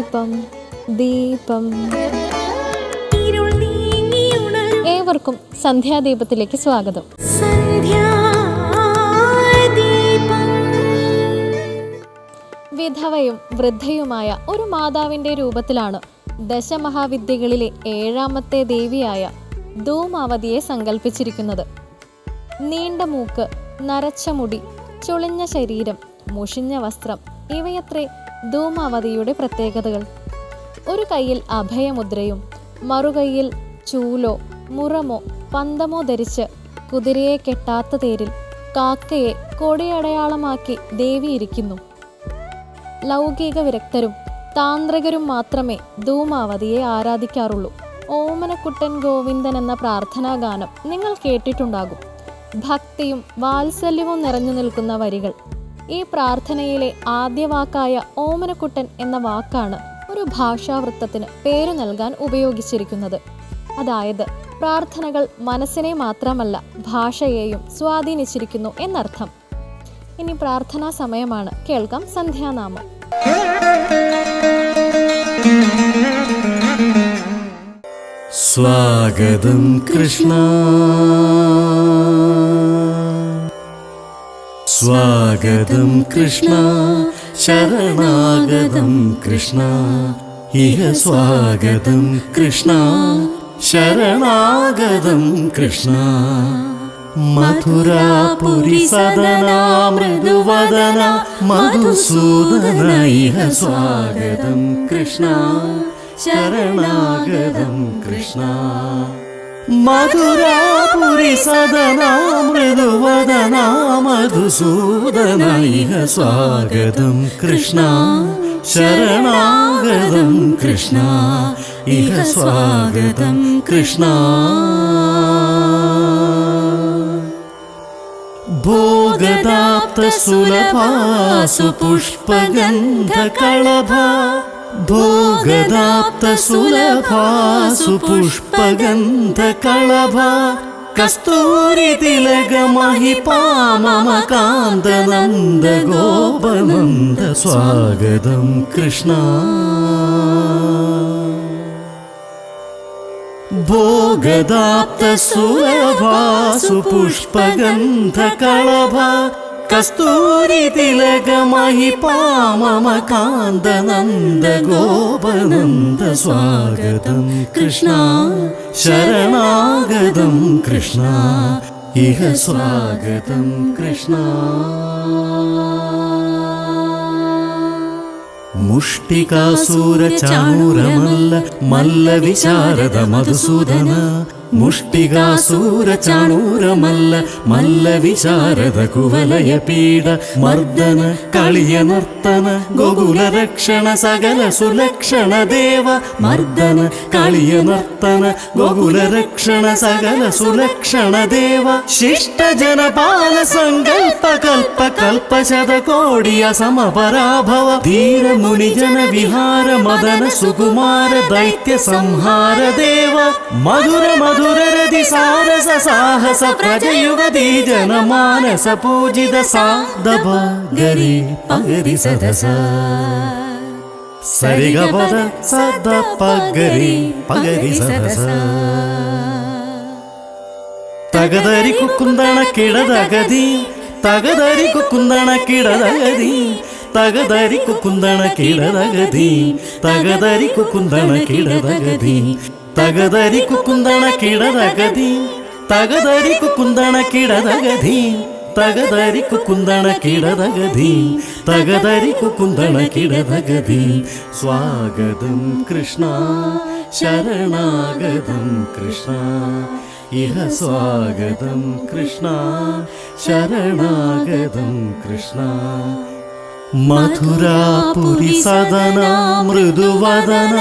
ദീപം ദീപം. ഏവർക്കും സന്ധ്യാദീപത്തിലേക്ക് സ്വാഗതം. വിധവയും വൃദ്ധയുമായ ഒരു മാതാവിൻ്റെ രൂപത്തിലാണ് ദശമഹാവിദ്യകളിലെ 7ാമത്തെ ദേവിയായ ധൂമാവതിയെ സങ്കല്പിച്ചിരിക്കുന്നത്. നീണ്ട മൂക്ക്, നരച്ച മുടി, ചുളിഞ്ഞ ശരീരം, മുഷിഞ്ഞ വസ്ത്രം ഇവയത്രേ ധൂമാവതിയുടെ പ്രത്യേകതകൾ. ഒരു കൈയിൽ അഭയമുദ്രയും മറുകൈയിൽ ചൂലോ മുറമോ പന്തമോ ധരിച്ച് കുതിരയെ കെട്ടാത്ത തേരിൽ കാക്കയെ കൊടിയടയാളമാക്കി ദേവി ഇരിക്കുന്നു. ലൗകിക വിരക്തരും താന്ത്രികരും മാത്രമേ ധൂമാവതിയെ ആരാധിക്കാറുള്ളൂ. ഓമനക്കുട്ടൻ ഗോവിന്ദൻ എന്ന പ്രാർത്ഥനാഗാനം നിങ്ങൾ കേട്ടിട്ടുണ്ടാകും. ഭക്തിയും വാത്സല്യവും നിറഞ്ഞു നിൽക്കുന്ന വരികൾ. ഈ പ്രാർത്ഥനയിലെ ആദ്യ വാക്കായ ഓമനക്കുട്ടൻ എന്ന വാക്കാണ് ഒരു ഭാഷാവൃത്തത്തിന് പേരു നൽകാൻ ഉപയോഗിച്ചിരിക്കുന്നത്. അതായത് പ്രാർത്ഥനകൾ മനസ്സിനെ മാത്രമല്ല ഭാഷയെയും സ്വാധീനിച്ചിരിക്കുന്നു എന്നർത്ഥം. ഇനി പ്രാർത്ഥനാ സമയമാണ്. കേൾക്കാം സന്ധ്യാനാമം. സ്വാഗതം കൃഷ്ണ, സ്വാഗതം കൃഷ്ണ, ശരണാഗതം കൃഷ്ണ, ഇഹ സ്വാഗതം കൃഷ്ണ, ശരണാഗതം കൃഷ്ണ. മധുരാപുരി സദന മൃദുവദന മധുസൂദന, ഇഹ സ്വാഗതം കൃഷ്ണ, ശരണാഗതം കൃഷ്ണ. മധുരാപുരി സദന മൃദുവദന മധുസൂദന, ഇഹ സ്വാഗതം കൃഷ്ണ, ശരണാഗതം കൃഷ്ണ, ഇഹ സ്വാഗതം കൃഷ്ണ. ഭോഗദാപ്ത സുലഭാസു പുഷ്പഗന്ധ കളഭ, ഭോഗദാപ്ത സുലഭാസു പുഷ്പഗന്ധ കളഭ, കസ്തൂരി തിലക മഹിപാമകാന്ത നന്ദ ഗോപനന്ദ, സ്വാഗതം കൃഷ്ണ. ഭോഗദാപ്ത സുലഭാസു പുഷ്പഗന്ധ കളഭ, കസ്തൂരി തിലക മഹിപാമകാന്ത നന്ദ ഗോപനന്ദ, സ്വാഗതം കൃഷ്ണ, ശരണാഗതം കൃഷ്ണ, ഇഹ സ്വാഗതം കൃഷ്ണ. മുഷ്ടികാസൂര ചാണൂരമല്ല മല്ല വിശാരദ മധുസൂദന, മുഷ്ടികാസൂര ചാണൂരമല്ല മല്ല വിശാരദ കുവലയ പീഡ മർദ്ദന, കളിയ നർത്തന ഗോകുല രക്ഷണ സകല സുലക്ഷണ ദേവ മർദ്ദന, കളിയ നർത്തന ഗോകുല രക്ഷണ സകല സുലക്ഷണ ദേവ. ശിഷ്ട ജനപാല സങ്കൽപ്പ കൽപ്പ കൽപ്പ ശതകോടിയ സമപരാഭവ, ധീര മുനിജന വിഹാര മദന സുകുമാര ദൈത്യ സംഹാര ദേവ. മധുര മധുരരതി സാരസ സാഹസ പ്രജയുവതി ജനമാനസ പൂജിത സാദഭ ഗരി പഗരി സദസ, സരിഗപദ സദ പഗരി പഗരി സദസ. തകതരി കുക്കുന്തണ കിടതഗതി, തകതരി കുക്കുന്തണ കിടതഗതി, തകതരി കുക്കുന്തണ കിടതഗതി, തകതരി കുക്കുന്തണ കിടതഗതി, തകതരി കുക്കുന്തണ കിടതഗതി, തകതരി കുക്കുന്തണ കിടതഗതി, തകതരി കുക്കുന്തണ കിടതഗതി, തകതരി കുക്കുന്തണ കിടതഗതി. സ്വാഗതം കൃഷ്ണ, ശരണാഗതം കൃഷ്ണ, ഇഹ സ്വാഗതം കൃഷ്ണ, ശരണാഗതം കൃഷ്ണ. മധുരാപുരി സദന മൃദുവദന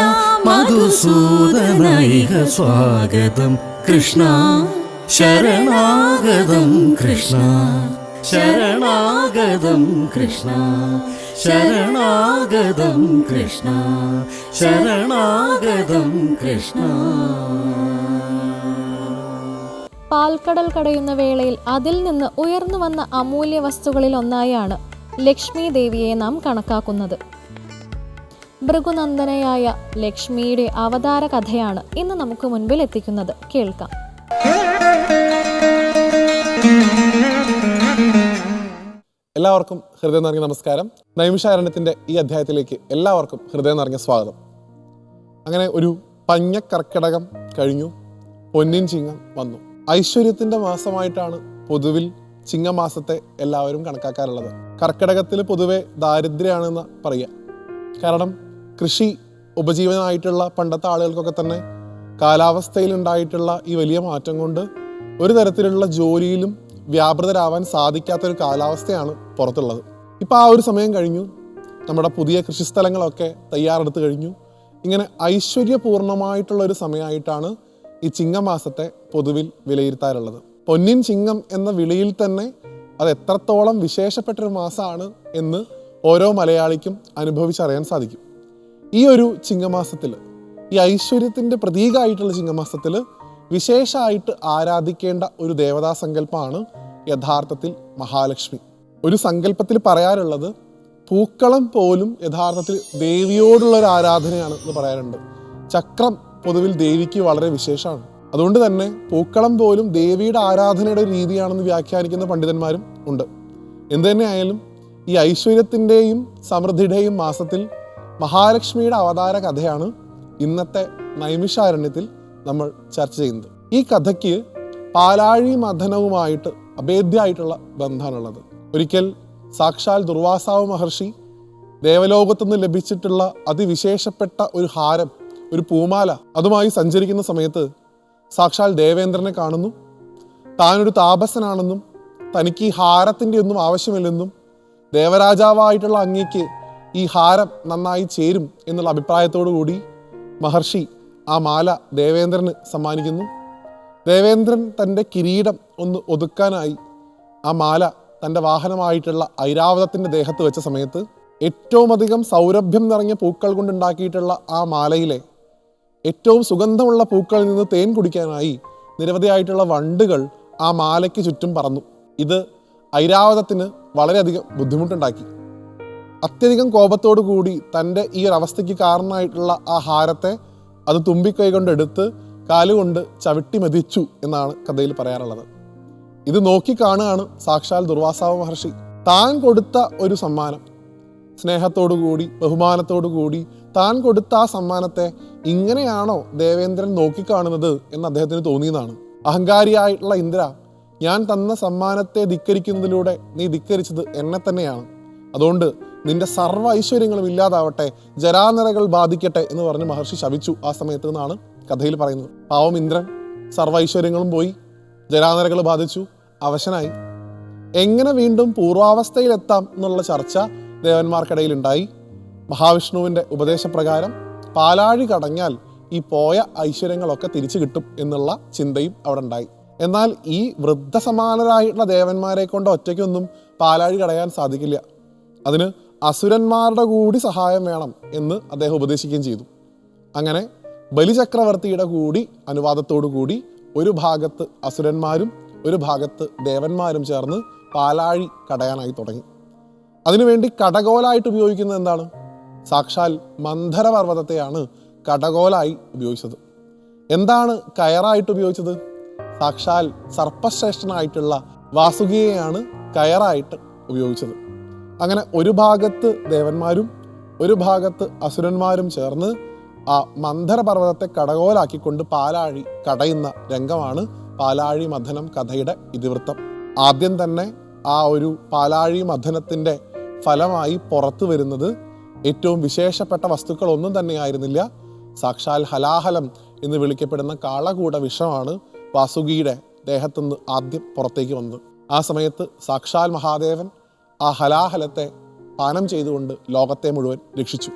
മധുസൂദന, ഇഹ സ്വാഗതം കൃഷ്ണ, ശരണാഗതം കൃഷ്ണ, ശരണാഗതം കൃഷ്ണ, ശരണാഗതം കൃഷ്ണ, ശരണാഗതം കൃഷ്ണ. പാൽക്കടൽ കടയുന്ന വേളയിൽ അതിൽ നിന്ന് ഉയർന്നു വന്ന അമൂല്യ വസ്തുക്കളിൽ ഒന്നായാണ് ലക്ഷ്മി ദേവിയെ നാം കണക്കാക്കുന്നത്. ഭൃഗുനന്ദനയായ ലക്ഷ്മിയുടെ അവതാര കഥയാണ് ഇന്ന് നമുക്ക് മുൻപിൽ എത്തിക്കുന്നത്. കേൾക്കാം. എല്ലാവർക്കും ഹൃദയം നിറഞ്ഞ നമസ്കാരം. നൈമിഷാരണ്യത്തിൻ്റെ ഈ അധ്യായത്തിലേക്ക് എല്ലാവർക്കും ഹൃദയം നിറഞ്ഞ സ്വാഗതം. അങ്ങനെ ഒരു പഞ്ഞക്കർക്കിടകം കഴിഞ്ഞു, പൊന്നിൻ ചിങ്ങം വന്നു. ഐശ്വര്യത്തിൻ്റെ മാസമായിട്ടാണ് പൊതുവിൽ ചിങ്ങമാസത്തെ എല്ലാവരും കണക്കാക്കാറുള്ളത്. കർക്കിടകത്തിൽ പൊതുവെ ദാരിദ്ര്യമാണെന്ന് പറയുക. കാരണം കൃഷി ഉപജീവനമായിട്ടുള്ള പണ്ടത്തെ ആളുകൾക്കൊക്കെ തന്നെ കാലാവസ്ഥയിൽ ഉണ്ടായിട്ടുള്ള ഈ വലിയ മാറ്റം കൊണ്ട് ഒരു തരത്തിലുള്ള ജോലിയിലും വ്യാപൃതരാവാൻ സാധിക്കാത്തൊരു കാലാവസ്ഥയാണ് പുറത്തുള്ളത്. ഇപ്പോൾ ആ ഒരു സമയം കഴിഞ്ഞു, നമ്മുടെ പുതിയ കൃഷിസ്ഥലങ്ങളൊക്കെ തയ്യാറെടുത്ത് കഴിഞ്ഞു. ഇങ്ങനെ ഐശ്വര്യപൂർണമായിട്ടുള്ള ഒരു സമയമായിട്ടാണ് ഈ ചിങ്ങമാസത്തെ പൊതുവിൽ വിലയിരുത്താറുള്ളത്. പൊന്നിൻ ചിങ്ങം എന്ന വിളിയിൽ തന്നെ അത് എത്രത്തോളം വിശേഷപ്പെട്ടൊരു മാസമാണ് എന്ന് ഓരോ മലയാളിക്കും അനുഭവിച്ചറിയാൻ സാധിക്കും. ഈ ഒരു ചിങ്ങമാസത്തിൽ, ഈ ഐശ്വര്യത്തിൻ്റെ പ്രതീകമായിട്ടുള്ള ചിങ്ങമാസത്തിൽ വിശേഷമായിട്ട് ആരാധിക്കേണ്ട ഒരു ദേവതാ സങ്കല്പമാണ് യഥാർത്ഥത്തിൽ മഹാലക്ഷ്മി. ഒരു സങ്കല്പത്തിൽ പറയാറുള്ളത് പൂക്കളം പോലും യഥാർത്ഥത്തിൽ ദേവിയോടുള്ളൊരു ആരാധനയാണ് എന്ന് പറയാറുണ്ട്. ചക്രം പൊതുവിൽ ദേവിക്ക് വളരെ വിശേഷമാണ്. അതുകൊണ്ട് തന്നെ പൂക്കളം പോലും ദേവിയുടെ ആരാധനയുടെ ഒരു രീതിയാണെന്ന് വ്യാഖ്യാനിക്കുന്ന പണ്ഡിതന്മാരും ഉണ്ട്. എന്തു തന്നെയായാലും ഈ ഐശ്വര്യത്തിൻ്റെയും സമൃദ്ധിയുടെയും മാസത്തിൽ മഹാലക്ഷ്മിയുടെ അവതാര കഥയാണ് ഇന്നത്തെ നൈമിഷാരണ്യത്തിൽ നമ്മൾ ചർച്ച ചെയ്യുന്നത്. ഈ കഥയ്ക്ക് പാലാഴി മഥനവുമായിട്ട് അഭേദ്യമായിട്ടുള്ള ബന്ധമാണുള്ളത്. ഒരിക്കൽ സാക്ഷാൽ ദുർവാസാവ് മഹർഷി ദേവലോകത്തുനിന്ന് ലഭിച്ചിട്ടുള്ള അതിവിശേഷപ്പെട്ട ഒരു ഹാരം, ഒരു പൂമാല, അതുമായി സഞ്ചരിക്കുന്ന സമയത്ത് സാക്ഷാൽ ദേവേന്ദ്രനെ കാണുന്നു. താനൊരു താപസനാണെന്നും തനിക്ക് ഈ ഹാരത്തിൻ്റെ ഒന്നും ആവശ്യമില്ലെന്നും ദേവരാജാവായിട്ടുള്ള അങ്ങേക്ക് ഈ ഹാരം നന്നായി ചേരും എന്നുള്ള അഭിപ്രായത്തോടു കൂടി മഹർഷി ആ മാല ദേവേന്ദ്രന് സമ്മാനിക്കുന്നു. ദേവേന്ദ്രൻ തൻ്റെ കിരീടം ഒന്ന് ഒതുക്കാനായി ആ മാല തൻ്റെ വാഹനമായിട്ടുള്ള ഐരാവതത്തിൻ്റെ ദേഹത്ത് വെച്ച സമയത്ത് ഏറ്റവും അധികം സൗരഭ്യം നിറഞ്ഞ പൂക്കൾ കൊണ്ടുണ്ടാക്കിയിട്ടുള്ള ആ മാലയിലെ ഏറ്റവും സുഗന്ധമുള്ള പൂക്കളിൽ നിന്ന് തേൻ കുടിക്കാനായി നിരവധിയായിട്ടുള്ള വണ്ടുകൾ ആ മാലയ്ക്ക് ചുറ്റും പറന്നു. ഇത് ഐരാവതത്തിന് വളരെയധികം ബുദ്ധിമുട്ടുണ്ടാക്കി. അത്യധികം കോപത്തോടു കൂടി തൻ്റെ ഈ ഒരു അവസ്ഥയ്ക്ക് കാരണമായിട്ടുള്ള ആ ഹാരത്തെ അത് തുമ്പിക്കൈ കൊണ്ടെടുത്ത് കാലുകൊണ്ട് ചവിട്ടി മെതിച്ചു എന്നാണ് കഥയിൽ പറയാറുള്ളത്. ഇത് നോക്കിക്കാണുകയാണ് സാക്ഷാൽ ദുർവാസാവ് മഹർഷി. താൻ കൊടുത്ത ഒരു സമ്മാനം, സ്നേഹത്തോടു കൂടി ബഹുമാനത്തോടു കൂടി താൻ കൊടുത്ത ആ സമ്മാനത്തെ ഇങ്ങനെയാണോ ദേവേന്ദ്രൻ നോക്കിക്കാണുന്നത് എന്ന് അദ്ദേഹത്തിന് തോന്നിയതാണ്. അഹങ്കാരിയായിട്ടുള്ള ഇന്ദ്ര, ഞാൻ തന്ന സമ്മാനത്തെ ധിക്കരിക്കുന്നതിലൂടെ നീ ധിക്കരിച്ചത് എന്നെ തന്നെയാണ്. അതുകൊണ്ട് നിന്റെ സർവ്വ ഐശ്വര്യങ്ങളും ഇല്ലാതാവട്ടെ, ജരാനരകൾ ബാധിക്കട്ടെ എന്ന് പറഞ്ഞ് മഹർഷി ശപിച്ചു ആ സമയത്ത് എന്നാണ് കഥയിൽ പറയുന്നത്. പാവം ഇന്ദ്രൻ സർവ്വ ഐശ്വര്യങ്ങളും പോയി, ജരാനരകൾ ബാധിച്ചു, അവശനായി. എങ്ങനെ വീണ്ടും പൂർവാവസ്ഥയിലെത്താം എന്നുള്ള ചർച്ച ദേവന്മാർക്കിടയിൽ ഉണ്ടായി. മഹാവിഷ്ണുവിൻ്റെ ഉപദേശപ്രകാരം പാലാഴി കടഞ്ഞാൽ ഈ പോയ ഐശ്വര്യങ്ങളൊക്കെ തിരിച്ചു കിട്ടും എന്നുള്ള ചിന്തയും അവിടെ ഉണ്ടായി. എന്നാൽ ഈ വൃദ്ധസമാനരായിട്ടുള്ള ദേവന്മാരെ കൊണ്ട് ഒറ്റയ്ക്കൊന്നും പാലാഴി കടയാൻ സാധിക്കില്ല. അതിന് അസുരന്മാരുടെ കൂടി സഹായം വേണം എന്ന് അദ്ദേഹം ഉപദേശിക്കുകയും ചെയ്തു. അങ്ങനെ ബലിചക്രവർത്തിയുടെ കൂടി അനുവാദത്തോടു കൂടി ഒരു ഭാഗത്ത് അസുരന്മാരും ഒരു ഭാഗത്ത് ദേവന്മാരും ചേർന്ന് പാലാഴി കടയാനായി തുടങ്ങി. അതിനുവേണ്ടി കടകോലായിട്ട് ഉപയോഗിക്കുന്നത് എന്താണ്? സാക്ഷാൽ മന്ധരപർവ്വതത്തെയാണ് കടകോലായി ഉപയോഗിച്ചത്. എന്താണ് കയറായിട്ട് ഉപയോഗിച്ചത്? സാക്ഷാൽ സർപ്പശ്രേഷ്ഠനായിട്ടുള്ള വാസുകിയെയാണ് കയറായിട്ട് ഉപയോഗിച്ചത്. അങ്ങനെ ഒരു ഭാഗത്ത് ദേവന്മാരും ഒരു ഭാഗത്ത് അസുരന്മാരും ചേർന്ന് ആ മന്ധരപർവ്വതത്തെ കടകോലാക്കിക്കൊണ്ട് പാലാഴി കടയുന്ന രംഗമാണ് പാലാഴി മഥനം കഥയുടെ ഇതിവൃത്തം. ആദ്യം തന്നെ ആ ഒരു പാലാഴി മഥനത്തിൻ്റെ ഫലമായി പുറത്തു വരുന്നത് ഏറ്റവും വിശേഷപ്പെട്ട വസ്തുക്കളൊന്നും തന്നെയായിരുന്നില്ല. സാക്ഷാൽ ഹലാഹലം എന്ന് വിളിക്കപ്പെടുന്ന കാളകൂട വിഷമാണ് വാസുകിയുടെ ദേഹത്തുനിന്ന് ആദ്യം പുറത്തേക്ക് വന്നത്. ആ സമയത്ത് സാക്ഷാൽ മഹാദേവൻ ആ ഹലാഹലത്തെ പാനം ചെയ്തുകൊണ്ട് ലോകത്തെ മുഴുവൻ രക്ഷിച്ചു.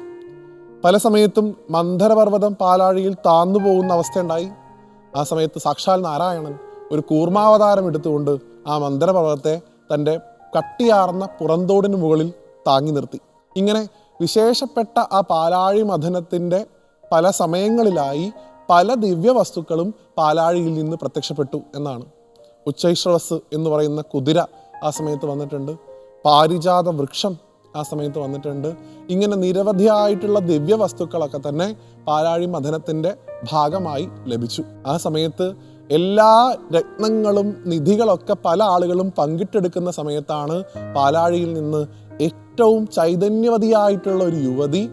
പല സമയത്തും മന്ധരപർവ്വതം പാലാഴിയിൽ താന്നു പോകുന്ന അവസ്ഥയുണ്ടായി. ആ സമയത്ത് സാക്ഷാൽ നാരായണൻ ഒരു കൂർമാവതാരം എടുത്തുകൊണ്ട് ആ മന്ധരപർവ്വതത്തെ തൻ്റെ കട്ടിയാർന്ന പുറന്തോടിന് മുകളിൽ താങ്ങി നിർത്തി. ഇങ്ങനെ വിശേഷപ്പെട്ട ആ പാലാഴി മഥനത്തിൻ്റെ പല സമയങ്ങളിലായി പല ദിവ്യവസ്തുക്കളും പാലാഴിയിൽ നിന്ന് പ്രത്യക്ഷപ്പെട്ടു എന്നാണ്. ഉച്ചൈശ്രവസ് എന്ന് പറയുന്ന കുതിര ആ സമയത്ത് വന്നിട്ടുണ്ട്. പാരിജാത വൃക്ഷം ആ സമയത്ത് വന്നിട്ടുണ്ട്. ഇങ്ങനെ നിരവധിയായിട്ടുള്ള ദിവ്യ വസ്തുക്കളൊക്കെ തന്നെ പാലാഴി മഥനത്തിൻ്റെ ഭാഗമായി ലഭിച്ചു. ആ സമയത്ത് എല്ലാ രത്നങ്ങളും നിധികളൊക്കെ പല ആളുകളും പങ്കിട്ടെടുക്കുന്ന സമയത്താണ് പാലാഴിയിൽ നിന്ന് ഏറ്റവും ചൈതന്യവതിയായിട്ടുള്ള ഒരു യുവതി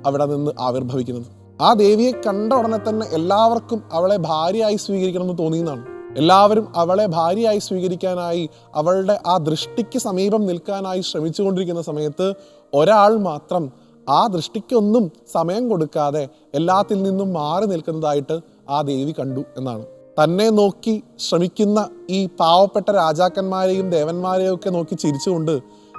അവിടെ നിന്ന് ആവിർഭവിക്കുന്നത്. ആ ദേവിയെ കണ്ട ഉടനെ തന്നെ എല്ലാവർക്കും അവളെ ഭാര്യയായി സ്വീകരിക്കണമെന്ന് തോന്നിയെന്നാണ്. എല്ലാവരും അവളെ ഭാര്യയായി സ്വീകരിക്കാനായി അവളുടെ ആ ദൃഷ്ടിക്ക് സമീപം നിൽക്കാനായി ശ്രമിച്ചുകൊണ്ടിരിക്കുന്ന സമയത്ത് ഒരാൾ മാത്രം ആ ദൃഷ്ടിക്കൊന്നും സമയം കൊടുക്കാതെ എല്ലാത്തിൽ നിന്നും മാറി നിൽക്കുന്നതായിട്ട് ആ ദേവി കണ്ടു എന്നാണ്. തന്നെ നോക്കി ശ്രമിക്കുന്ന ഈ പാവപ്പെട്ട രാജാക്കന്മാരെയും ദേവന്മാരെയും ഒക്കെ നോക്കി ചിരിച്ചുകൊണ്ട്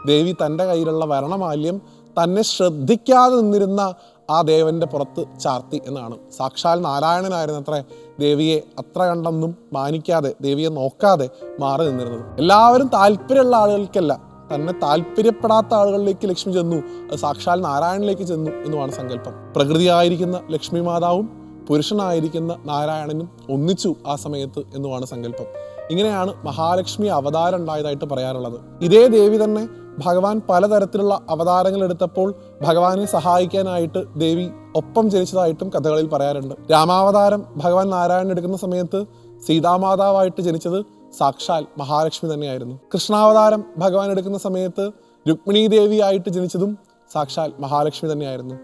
ദേവി തൻ്റെ കയ്യിലുള്ള വരണമാല്യം തന്നെ ശ്രദ്ധിക്കാതെ നിന്നിരുന്ന ആ ദേവന്റെ പുറത്ത് ചാർത്തി എന്നാണ്. സാക്ഷാൽ നാരായണനായിരുന്നത്രേ ദേവിയെ അത്ര കണ്ടൊന്നും മാനിക്കാതെ, ദേവിയെ നോക്കാതെ മാറി നിന്നിരുന്നത്. എല്ലാവരും താല്പര്യമുള്ള ആളുകൾക്കല്ല, തന്നെ താല്പര്യപ്പെടാത്ത ആളുകളിലേക്ക് ലക്ഷ്മി ചെന്നു. അത് സാക്ഷാൽ നാരായണനിലേക്ക് ചെന്നു എന്നുമാണ് സങ്കല്പം. പ്രകൃതിയായിരിക്കുന്ന ലക്ഷ്മി മാതാവും പുരുഷനായിരിക്കുന്ന നാരായണനും ഒന്നിച്ചു ആ സമയത്ത് എന്നുമാണ് സങ്കല്പം. ഇങ്ങനെയാണ് മഹാലക്ഷ്മി അവതാരം ഉണ്ടായതായിട്ട് പറയാറുള്ളത്. ഇതേ ദേവി തന്നെ ഭഗവാൻ പലതരത്തിലുള്ള അവതാരങ്ങൾ എടുത്തപ്പോൾ ഭഗവാനെ സഹായിക്കാനായിട്ട് ദേവി ഒപ്പം ജനിച്ചതായിട്ടും കഥകളിൽ പറയാറുണ്ട്. രാമാവതാരം ഭഗവാൻ നാരായണൻ എടുക്കുന്ന സമയത്ത് സീതാമാതാവായിട്ട് ജനിച്ചത് സാക്ഷാൽ മഹാലക്ഷ്മി തന്നെയായിരുന്നു. കൃഷ്ണാവതാരം ഭഗവാൻ എടുക്കുന്ന സമയത്ത് രുക്മിണീ ദേവിയായിട്ട് ജനിച്ചതും സാക്ഷാൽ മഹാലക്ഷ്മി തന്നെയായിരുന്നു.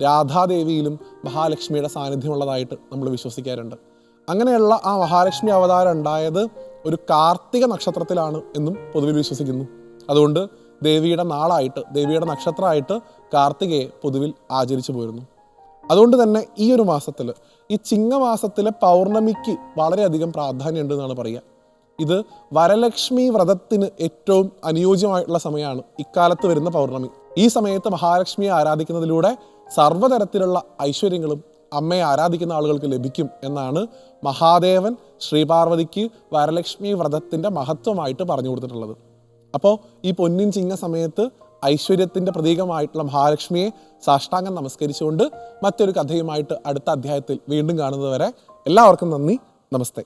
രാധാദേവിയിലും മഹാലക്ഷ്മിയുടെ സാന്നിധ്യമുള്ളതായിട്ട് നമ്മൾ വിശ്വസിക്കാറുണ്ട്. അങ്ങനെയുള്ള ആ മഹാലക്ഷ്മി അവതാരം ഉണ്ടായത് ഒരു കാർത്തിക നക്ഷത്രത്തിലാണ് എന്നും പൊതുവിൽ വിശ്വസിക്കുന്നു. അതുകൊണ്ട് ദേവിയുടെ നാളായിട്ട്, ദേവിയുടെ നക്ഷത്രമായിട്ട് കാർത്തികയെ പൊതുവിൽ ആചരിച്ചു പോരുന്നു. അതുകൊണ്ട് തന്നെ ഈ ഒരു മാസത്തിൽ, ഈ ചിങ്ങമാസത്തിലെ പൗർണമിക്ക് വളരെയധികം പ്രാധാന്യമുണ്ട് എന്നാണ് പറയുക. ഇത് വരലക്ഷ്മി വ്രതത്തിന് ഏറ്റവും അനുയോജ്യമായിട്ടുള്ള സമയമാണ് ഇക്കാലത്ത് വരുന്ന പൗർണമി. ഈ സമയത്ത് മഹാലക്ഷ്മിയെ ആരാധിക്കുന്നതിലൂടെ സർവ്വതരത്തിലുള്ള ഐശ്വര്യങ്ങളും അമ്മയെ ആരാധിക്കുന്ന ആളുകൾക്ക് ലഭിക്കും എന്നാണ് മഹാദേവൻ ശ്രീപാർവതിക്ക് വരലക്ഷ്മി വ്രതത്തിൻ്റെ മഹത്വമായിട്ട് പറഞ്ഞു കൊടുത്തിട്ടുള്ളത്. അപ്പോൾ ഈ പൊന്നിൻ ചിങ്ങ സമയത്ത് ഐശ്വര്യത്തിൻ്റെ പ്രതീകമായിട്ടുള്ള മഹാലക്ഷ്മിയെ സാഷ്ടാംഗം നമസ്കരിച്ചുകൊണ്ട് മറ്റൊരു കഥയുമായിട്ട് അടുത്ത അധ്യായത്തിൽ വീണ്ടും കാണുന്നത് വരെ എല്ലാവർക്കും നന്ദി, നമസ്തേ.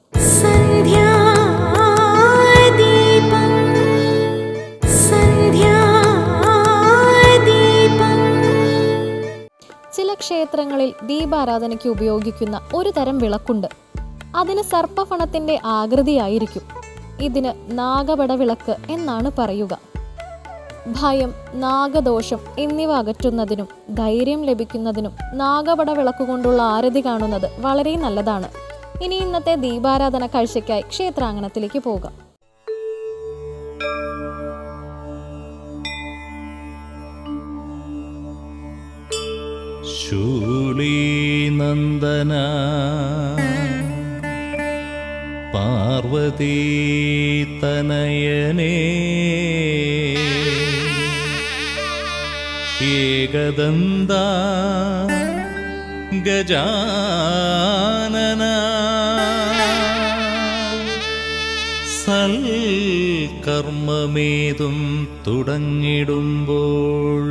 ചില ക്ഷേത്രങ്ങളിൽ ദീപാരാധനയ്ക്ക് ഉപയോഗിക്കുന്ന ഒരു തരം വിളക്കുണ്ട്. അതിന് സർപ്പഫണത്തിന്റെ ആകൃതിയായിരിക്കും. ഇതിന് നാഗപട വിളക്ക് എന്നാണ് പറയുക. ഭയം, നാഗദോഷം എന്നിവ അകറ്റുന്നതിനും ധൈര്യം ലഭിക്കുന്നതിനും നാഗപട വിളക്കുകൊണ്ടുള്ള ആരതി കാണുന്നത് വളരെ നല്ലതാണ്. ഇനി ഇന്നത്തെ ദീപാരാധന കാഴ്ചയ്ക്കായി ക്ഷേത്രാങ്കണത്തിലേക്ക് പോകാം. ശൂലീനന്ദന പാർവതീ തനയനേ ഏകദന്ത ഗജാനന സൽകർമ്മമേതും തുടങ്ങിടുമ്പോൾ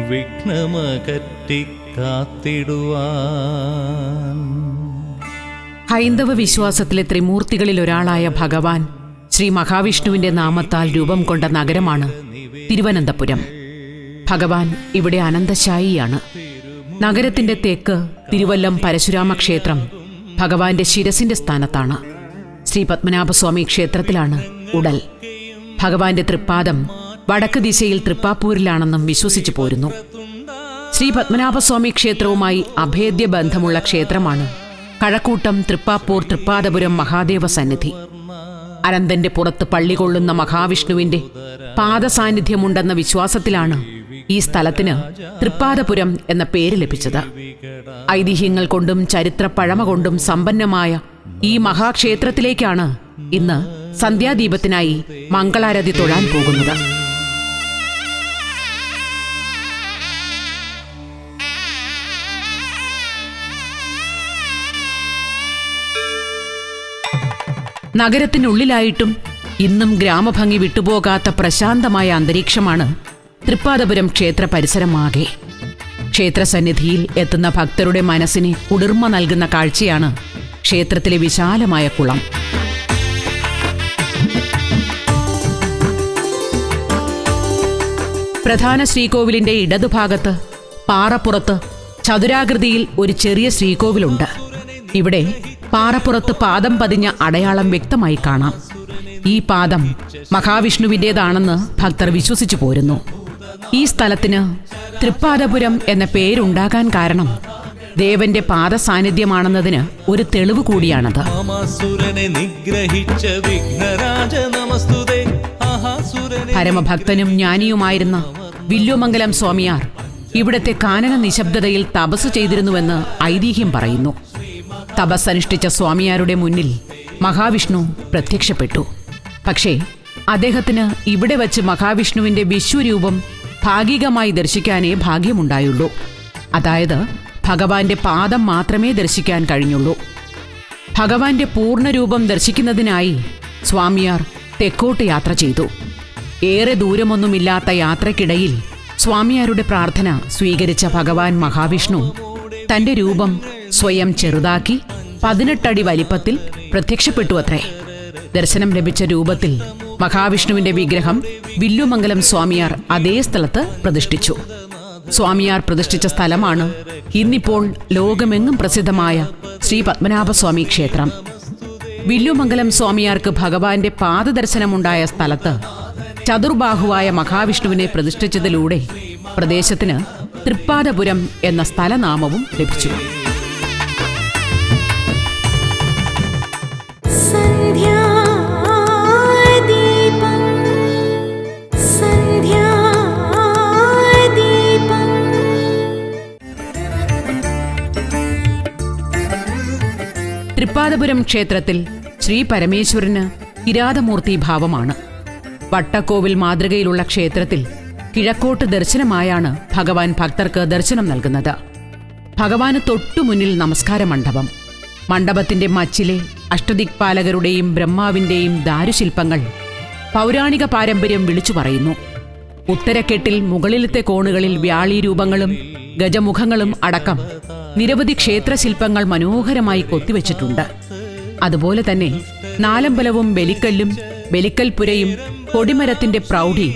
വിഘ്നമകറ്റിക്കാത്തിടുവാൻ. ഹൈന്ദവ വിശ്വാസത്തിലെ ത്രിമൂർത്തികളിൽ ഒരാളായ ഭഗവാൻ ശ്രീ മഹാവിഷ്ണുവിന്റെ നാമത്താൽ രൂപം കൊണ്ട നഗരമാണ് തിരുവനന്തപുരം. ഭഗവാൻ ഇവിടെ അനന്തശായിയാണ്. നഗരത്തിന്റെ തെക്ക് തിരുവല്ലം പരശുരാമ ക്ഷേത്രം ഭഗവാന്റെ ശിരസിന്റെ സ്ഥാനത്താണ്. ശ്രീ പത്മനാഭസ്വാമി ക്ഷേത്രത്തിലാണ് ഉടൽ. ഭഗവാന്റെ തൃപ്പാദം വടക്ക് ദിശയിൽ തൃപ്പാപ്പൂരിലാണെന്നും വിശ്വസിച്ചു പോരുന്നു. ശ്രീ പത്മനാഭസ്വാമി ക്ഷേത്രവുമായി അഭേദ്യ ബന്ധമുള്ള ക്ഷേത്രമാണ് കഴക്കൂട്ടം തൃപ്പാപ്പൂർ തൃപ്പാദപുരം മഹാദേവ സന്നിധി. അനന്തന്റെ പുറത്ത് പള്ളികൊള്ളുന്ന മഹാവിഷ്ണുവിന്റെ പാദസാന്നിധ്യമുണ്ടെന്ന വിശ്വാസത്തിലാണ് ഈ സ്ഥലത്തിന് തൃപ്പാദപുരം എന്ന പേര് ലഭിച്ചത്. ഐതിഹ്യങ്ങൾ കൊണ്ടും ചരിത്ര പഴമ കൊണ്ടും സമ്പന്നമായ ഈ മഹാക്ഷേത്രത്തിലേക്കാണ് ഇന്ന് സന്ധ്യാദീപത്തിനായി മംഗളാരതി തൊഴാൻ പോകുന്നത്. നഗരത്തിനുള്ളിലായിട്ടും ഇന്നും ഗ്രാമഭംഗി വിട്ടുപോകാത്ത പ്രശാന്തമായ അന്തരീക്ഷമാണ് തൃപ്പാദപുരം ക്ഷേത്ര പരിസരമാകെ. ക്ഷേത്രസന്നിധിയിൽ എത്തുന്ന ഭക്തരുടെ മനസ്സിന് കുളിർമ നൽകുന്ന കാഴ്ചയാണ് ക്ഷേത്രത്തിലെ വിശാലമായ കുളം. പ്രധാന ശ്രീകോവിലിന്റെ ഇടതുഭാഗത്ത് പാറപ്പുറത്ത് ചതുരാകൃതിയിൽ ഒരു ചെറിയ ശ്രീകോവിലുണ്ട്. ഇവിടെ പാറപ്പുറത്ത് പാദം പതിഞ്ഞ അടയാളം വ്യക്തമായി കാണാം. ഈ പാദം മഹാവിഷ്ണുവിൻ്റേതാണെന്ന് ഭക്തർ വിശ്വസിച്ചു പോരുന്നു. ഈ സ്ഥലത്തിന് തൃപ്പാദപുരം എന്ന പേരുണ്ടാകാൻ കാരണം ദേവന്റെ പാദസാന്നിധ്യമാണെന്നതിന് ഒരു തെളിവ് കൂടിയാണത്. പരമഭക്തനും ജ്ഞാനിയുമായിരുന്ന വില്ലുമംഗലം സ്വാമിയാർ ഇവിടത്തെ കാനന നിശബ്ദതയിൽ തപസ് ചെയ്തിരുന്നുവെന്ന് ഐതിഹ്യം പറയുന്നു. തപസ്സനുഷ്ഠിച്ച സ്വാമിയാരുടെ മുന്നിൽ മഹാവിഷ്ണു പ്രത്യക്ഷപ്പെട്ടു. പക്ഷേ അദ്ദേഹത്തിന് ഇവിടെ വച്ച് മഹാവിഷ്ണുവിന്റെ വിശ്വരൂപം ഭാഗികമായി ദർശിക്കാനേ ഭാഗ്യമുണ്ടായുള്ളൂ. അതായത് ഭഗവാന്റെ പാദം മാത്രമേ ദർശിക്കാൻ കഴിഞ്ഞുള്ളൂ. ഭഗവാന്റെ പൂർണ്ണരൂപം ദർശിക്കുന്നതിനായി സ്വാമിയാർ തെക്കോട്ട് യാത്ര ചെയ്തു. ഏറെ ദൂരമൊന്നുമില്ലാത്ത യാത്രക്കിടയിൽ സ്വാമിയാരുടെ പ്രാർത്ഥന സ്വീകരിച്ച ഭഗവാൻ മഹാവിഷ്ണു തന്റെ രൂപം സ്വയം ചെറുതാക്കി 18 അടി വലിപ്പത്തിൽ പ്രത്യക്ഷപ്പെട്ടു അത്രേ. ദർശനം ലഭിച്ച രൂപത്തിൽ മഹാവിഷ്ണുവിന്റെ വിഗ്രഹം വില്ലുമംഗലം സ്വാമിയാർ അതേ സ്ഥലത്ത് പ്രതിഷ്ഠിച്ചു. സ്വാമിയാർ പ്രതിഷ്ഠിച്ച സ്ഥലമാണ് ഇന്നിപ്പോൾ ലോകമെങ്ങും പ്രസിദ്ധമായ ശ്രീ പത്മനാഭസ്വാമി ക്ഷേത്രം. വില്ലുമംഗലം സ്വാമിയാർക്ക് ഭഗവാന്റെ പാദദർശനമുണ്ടായ സ്ഥലത്ത് ചതുർബാഹുവായ മഹാവിഷ്ണുവിനെ പ്രതിഷ്ഠിച്ചതിലൂടെ പ്രദേശത്തിന് തൃപ്പാദപുരം എന്ന സ്ഥലനാമവും ലഭിച്ചു. തൃപ്പാദപുരം ക്ഷേത്രത്തിൽ ശ്രീ പരമേശ്വരന് കിരാതമൂർത്തി ഭാവമാണ്. വട്ടക്കോവിൽ മാതൃകയിലുള്ള ക്ഷേത്രത്തിൽ കിഴക്കോട്ട് ദർശനമായാണ് ഭഗവാൻ ഭക്തർക്ക് ദർശനം നൽകുന്നത്. ഭഗവാന് തൊട്ടുമുന്നിൽ നമസ്കാര മണ്ഡപം. മണ്ഡപത്തിന്റെ മച്ചിലെ അഷ്ടദിക്പാലകരുടെയും ബ്രഹ്മാവിന്റെയും ദാരുശില്പങ്ങൾ പൗരാണിക പാരമ്പര്യം വിളിച്ചു പറയുന്നു. ഉത്തരക്കെട്ടിൽ മുകളിലത്തെ കോണുകളിൽ വ്യാളി രൂപങ്ങളും ഗജമുഖങ്ങളും അടക്കം നിരവധി ക്ഷേത്രശില്പങ്ങൾ മനോഹരമായി കൊത്തിവെച്ചിട്ടുണ്ട്. അതുപോലെ തന്നെ നാലമ്പലവും ബലിക്കല്ലും ബലിക്കൽപുരയും കൊടിമരത്തിന്റെ പ്രൗഢി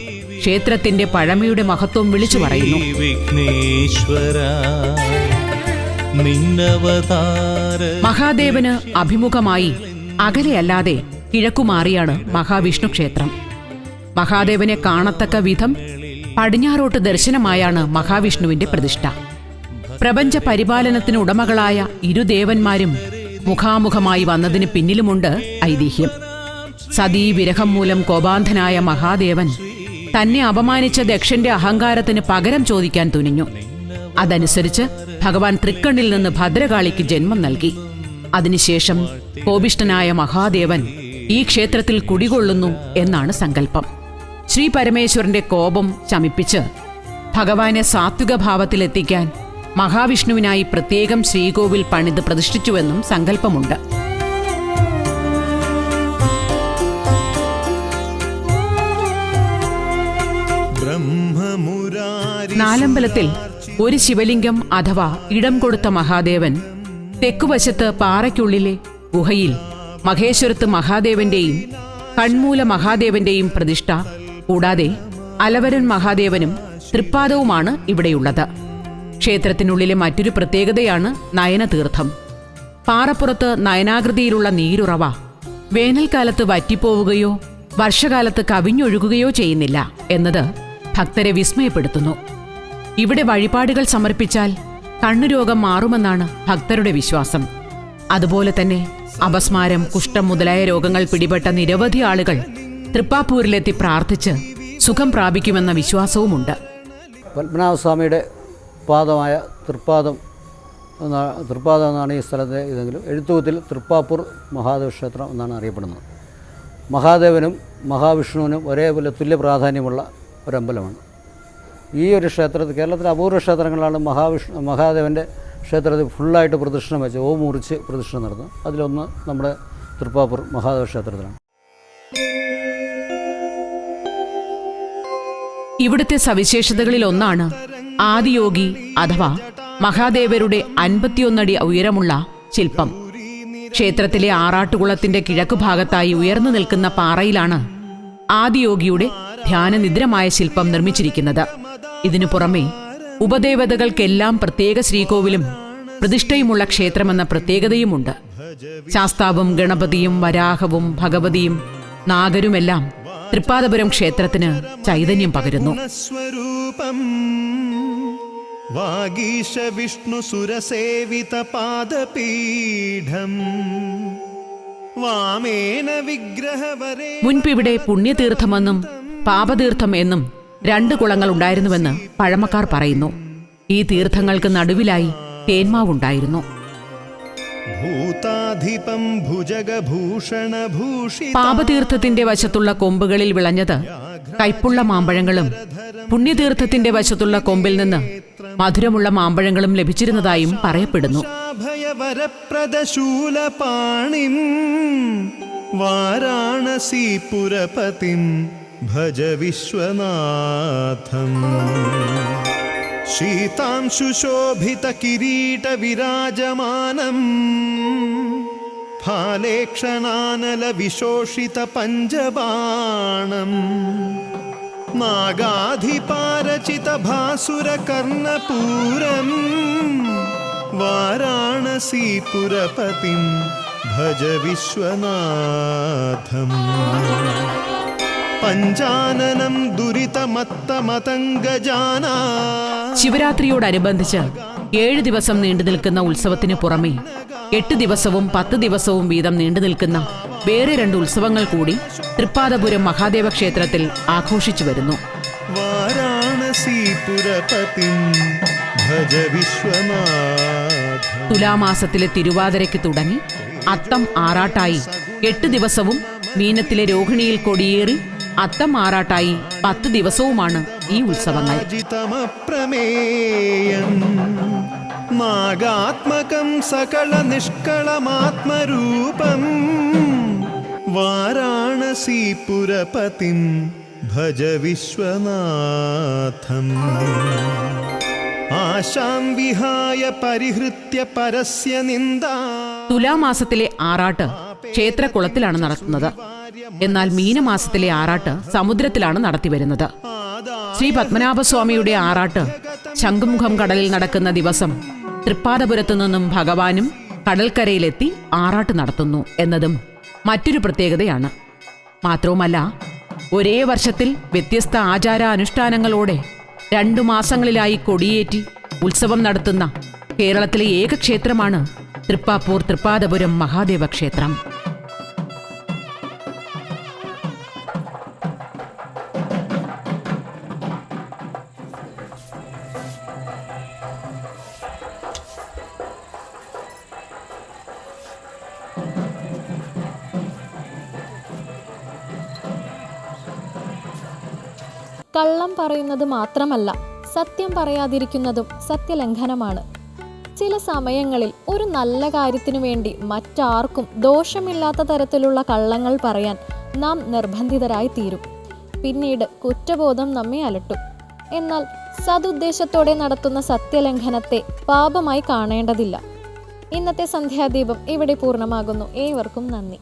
ക്ഷേത്രത്തിന്റെ പഴമയുടെ മഹത്വം വിളിച്ചു പറയുന്നു. മഹാദേവന് അഭിമുഖമായി അകലെയല്ലാതെ കിഴക്കുമാറിയാണ് മഹാവിഷ്ണു ക്ഷേത്രം. മഹാദേവനെ കാണത്തക്ക വിധം പടിഞ്ഞാറോട്ട് ദർശനമായാണ് മഹാവിഷ്ണുവിന്റെ പ്രതിഷ്ഠ. പ്രപഞ്ച പരിപാലനത്തിന് ഉടമകളായ ഇരുദേവന്മാരും മുഖാമുഖമായി വന്നതിന് പിന്നിലുമുണ്ട് ഐതിഹ്യം. സതീ വിരഹം മൂലം കോപാന്ധനായ മഹാദേവൻ തന്നെ അപമാനിച്ച ദക്ഷന്റെ അഹങ്കാരത്തിന് പകരം ചോദിക്കാൻ തുനിഞ്ഞു. അതനുസരിച്ച് ഭഗവാൻ തൃക്കണ്ണിൽ നിന്ന് ഭദ്രകാളിക്ക് ജന്മം നൽകി. അതിനുശേഷം കോപിഷ്ഠനായ മഹാദേവൻ ഈ ക്ഷേത്രത്തിൽ കുടികൊള്ളുന്നു എന്നാണ് സങ്കല്പം. ശ്രീ പരമേശ്വരന്റെ കോപം ശമിപ്പിച്ച് ഭഗവാനെ സാത്വിക ഭാവത്തിലെത്തിക്കാൻ മഹാവിഷ്ണുവിനായി പ്രത്യേകം ശ്രീകോവിൽ പണിത് പ്രതിഷ്ഠിച്ചുവെന്നും സങ്കല്പമുണ്ട്. നാലമ്പലത്തിൽ ഒരു ശിവലിംഗം അഥവാ ഇടം കൊടുത്ത മഹാദേവൻ തെക്കുവശത്ത് പാറയ്ക്കുള്ളിലെ ഗുഹയിൽ മഹേശ്വരത്ത് മഹാദേവന്റെയും കൺമൂല മഹാദേവന്റെയും പ്രതിഷ്ഠ, കൂടാതെ അലവരൻ മഹാദേവനും തൃപ്പാദവുമാണ് ഇവിടെയുള്ളത്. ക്ഷേത്രത്തിനുള്ളിലെ മറ്റൊരു പ്രത്യേകതയാണ് നയനതീർത്ഥം. പാറപ്പുറത്ത് നയനാകൃതിയിലുള്ള നീരുറവ വേനൽക്കാലത്ത് വറ്റിപ്പോവുകയോ വർഷകാലത്ത് കവിഞ്ഞൊഴുകുകയോ ചെയ്യുന്നില്ല എന്നത് ഭക്തരെ വിസ്മയപ്പെടുത്തുന്നു. ഇവിടെ വഴിപാടുകൾ സമർപ്പിച്ചാൽ കണ്ണുരോഗം മാറുമെന്നാണ് ഭക്തരുടെ വിശ്വാസം. അതുപോലെ തന്നെ അപസ്മാരം, കുഷ്ഠം മുതലായ രോഗങ്ങൾ പിടിപെട്ട നിരവധി ആളുകൾ തൃപ്പാപ്പൂരിലെത്തി പ്രാർത്ഥിച്ച് സുഖം പ്രാപിക്കുമെന്ന വിശ്വാസവുമുണ്ട്. പത്മനാഭസ്വാമിയുടെ പാദമായ തൃപ്പാദം എന്നാണ് ഈ സ്ഥലത്തെ ഇതെങ്കിലും എഴുത്തുകുത്തിൽ തൃപ്പാപ്പൂർ മഹാദേവ ക്ഷേത്രം എന്നാണ് അറിയപ്പെടുന്നത്. മഹാദേവനും മഹാവിഷ്ണുവിനും ഒരേപോലെ തുല്യ പ്രാധാന്യമുള്ള ഒരമ്പലമാണ്. ഈ ഒരു ക്ഷേത്രത്തിൽ കേരളത്തിലെ അപൂർവ ക്ഷേത്രങ്ങളാണ് മഹാദേവൻ്റെ ക്ഷേത്രത്തിൽ ഫുള്ളായിട്ട് പ്രദക്ഷിണം വെച്ച് മുറിച്ച് പ്രദക്ഷിണം നടത്തുന്നത്. അതിലൊന്ന് നമ്മുടെ തൃപ്പാപ്പൂർ മഹാദേവ ക്ഷേത്രത്തിലാണ്. ഇവിടുത്തെ സവിശേഷതകളിൽ ഒന്നാണ് ആദിയോഗി അഥവാ മഹാദേവരുടെ 51 അടി ഉയരമുള്ള ശില്പം. ക്ഷേത്രത്തിലെ ആറാട്ടുകുളത്തിന്റെ കിഴക്കുഭാഗത്തായി ഉയർന്നു നിൽക്കുന്ന പാറയിലാണ് ആദിയോഗിയുടെ ധ്യാനനിദ്രമായ ശില്പം നിർമ്മിച്ചിരിക്കുന്നത്. ഇതിനു പുറമെ ഉപദേവതകൾക്കെല്ലാം പ്രത്യേക ശ്രീകോവിലും പ്രതിഷ്ഠയുമുള്ള ക്ഷേത്രമെന്ന പ്രത്യേകതയുമുണ്ട്. ശാസ്താവും ഗണപതിയും വരാഹവും ഭഗവതിയും നാഗരുമെല്ലാം തൃപ്പാദപുരം ക്ഷേത്രത്തിന് ചൈതന്യം പകരുന്നു. വാഗീശ വിഷ്ണു സുരസേവിത പാദപീഠം വാമേന വിഗ്രഹവരേ. മുൻപിവിടെ പുണ്യതീർത്ഥമെന്നും പാപതീർത്ഥം എന്നും 2 കുളങ്ങൾ ഉണ്ടായിരുന്നുവെന്ന് പഴമക്കാർ പറയുന്നു. ഈ തീർത്ഥങ്ങൾക്ക് നടുവിലായി തേന്മാവുണ്ടായിരുന്നു. ഭൂതാധിപം ഭുജഗഭൂഷണഭൂഷിത. പാപതീർത്ഥത്തിന്റെ വശത്തുള്ള കൊമ്പുകളിൽ വിളഞ്ഞത് കൈപ്പുള്ള മാമ്പഴങ്ങളും പുണ്യതീർത്ഥത്തിന്റെ വശത്തുള്ള കൊമ്പിൽ നിന്ന് മധുരമുള്ള മാമ്പഴങ്ങളും ലഭിച്ചിരുന്നതായും പറയപ്പെടുന്നു. ഭയവരപ്രദശൂലപാണിം വാരാണസീപുരപതിം ഭജ വിശ്വനാഥം. ശീതാംശുശോഭിത കിരീട വിരാജമാനം ഫാലേക്ഷണാനല വിശോഷിത പഞ്ചബാണം നാഗാധിപാരചിത ഭാസുര കർണപൂരം വാരാണസീപുരപതിം ഭജ വിശ്വനാഥം. പഞ്ചാനനം ദുരിതമത്തമതംഗജാന. ശിവരാത്രിയോടനുബന്ധിച്ച് 7 ദിവസം നീണ്ടുനിൽക്കുന്ന ഉത്സവത്തിന് പുറമെ 8 ദിവസവും 10 ദിവസവും വീതം നീണ്ടുനിൽക്കുന്ന വേറെ 2 ഉത്സവങ്ങൾ കൂടി തൃപ്പാദപുരം മഹാദേവ ക്ഷേത്രത്തിൽ ആഘോഷിച്ചു വരുന്നു. വാരാണസീപുരപതിം ഭജ വിശ്വനാഥം. തുലാമാസത്തിലെ തിരുവാതിരയ്ക്ക് തുടങ്ങി അത്തം ആറാട്ടായി 8 ദിവസവും മീനത്തിലെ രോഹിണിയിൽ കൊടിയേറി അത്തം ആറാട്ടായി 10 ദിവസവുമാണ് ഈ ഉത്സവങ്ങൾ. നാഗാത്മകം സകല നിഷ്കളമാത്മരൂപം വാരാണസീപുരപതിം ഭജ വിശ്വനാഥം. ആശാം വിഹായ പരിഹൃത്യ പരസ്യ നിന്ദ. തുലാമാസത്തിലെ ആറാട്ട് ക്ഷേത്രകുളത്തിലാണ് നടത്തുന്നത്. എന്നാൽ മീനമാസത്തിലെ ആറാട്ട് സമുദ്രത്തിലാണ് നടത്തിവരുന്നത്. ശ്രീ പത്മനാഭസ്വാമിയുടെ ആറാട്ട് ശംഖുമുഖം കടലിൽ നടക്കുന്ന ദിവസം തൃപ്പാദപുരത്തു നിന്നും ഭഗവാനും കടൽക്കരയിലെത്തി ആറാട്ട് നടത്തുന്നു എന്നതും മറ്റൊരു പ്രത്യേകതയാണ്. മാത്രവുമല്ല, ഒരേ വർഷത്തിൽ വ്യത്യസ്ത ആചാരാനുഷ്ഠാനങ്ങളോടെ 2 മാസങ്ങളിലായി കൊടിയേറ്റി ഉത്സവം നടത്തുന്ന കേരളത്തിലെ ഏക ക്ഷേത്രമാണ് തൃപ്പാപ്പൂർ തൃപ്പാദപുരം മഹാദേവ ക്ഷേത്രം. കള്ളം പറയുന്നത് മാത്രമല്ല, സത്യം പറയാതിരിക്കുന്നതും സത്യലംഘനമാണ്. ചില സമയങ്ങളിൽ ഒരു നല്ല കാര്യത്തിനു വേണ്ടി മറ്റാർക്കും ദോഷമില്ലാത്ത തരത്തിലുള്ള കള്ളങ്ങൾ പറയാൻ നാം നിർബന്ധിതരായി തീരും. പിന്നീട് കുറ്റബോധം നമ്മെ അലട്ടും. എന്നാൽ സതുദ്ദേശത്തോടെ നടത്തുന്ന സത്യലംഘനത്തെ പാപമായി കാണേണ്ടതില്ല. ഇന്നത്തെ സന്ധ്യാദീപം ഇവിടെ പൂർണ്ണമാകുന്നു. ഏവർക്കും നന്ദി.